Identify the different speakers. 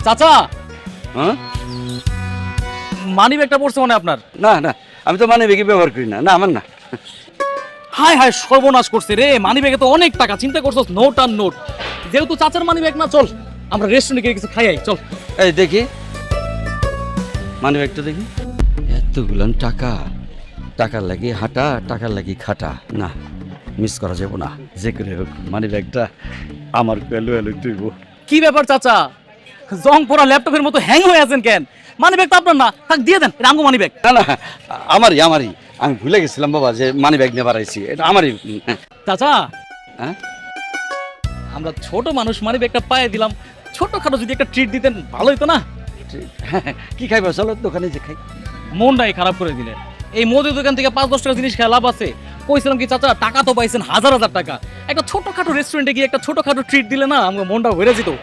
Speaker 1: চাচা
Speaker 2: হ্যাঁ?
Speaker 1: মানি ব্যাগটা পড়ছে মানে আপনার?
Speaker 2: না না, আমি তো মানি ব্যাগই ব্যবহার করি না। না, আমার না।
Speaker 1: হায় হায়, সর্বনাশ করছে রে। মানি ব্যাগে তো অনেক টাকা, চিন্তা করছস? নোট আর নোট। যেহেতু চাচার মানি ব্যাগ না, চল আমরা রেস্টুরেন্টে গিয়ে কিছু খাই আই, চল।
Speaker 2: এই দেখি মানি ব্যাগটা দেখি। এতগুলান টাকা, টাকার লাগি হাঁটা, টাকার লাগি খাটা। না, মিস করা যাব না। যে করে হোক মানি ব্যাগটা আমার এলো এলো তুইব।
Speaker 1: কি ব্যাপার চাচা, জং পড়া ল্যাপটপের মতো হ্যাং হয়ে আছেন কেন? মানি ব্যাগ তো আপনার না, থাক দিয়ে দেন, এটা আমগো মানি ব্যাগ।
Speaker 2: না না, আমারই আমারই। আমি ভুলে গেছিলাম বাবা যে মানি ব্যাগ নিয়ে বাড়াইছি। এটা আমারই।
Speaker 1: চাচা
Speaker 2: হ্যাঁ,
Speaker 1: আমরা ছোট মানুষ, মানি ব্যাগটা পায়ে দিলাম, ছোটখাটো যদি একটা ট্রিট দিতেন ভালো হতো না?
Speaker 2: কি খাইবা? চলো দোকানে যে খাই।
Speaker 1: মনটাই খারাপ করে দিলেন। এই মুদির দোকান থেকে 5-10 টাকা জিনিস খেয়ে লাভ আছে? কইছিলাম কি চাচা, টাকা তো পাইছেন হাজার হাজার টাকা, একটা ছোটখাটো রেস্টুরেন্টে গিয়ে একটা ছোটখাটো ট্রিট দিলে না আমার মনটা ভরে যেত।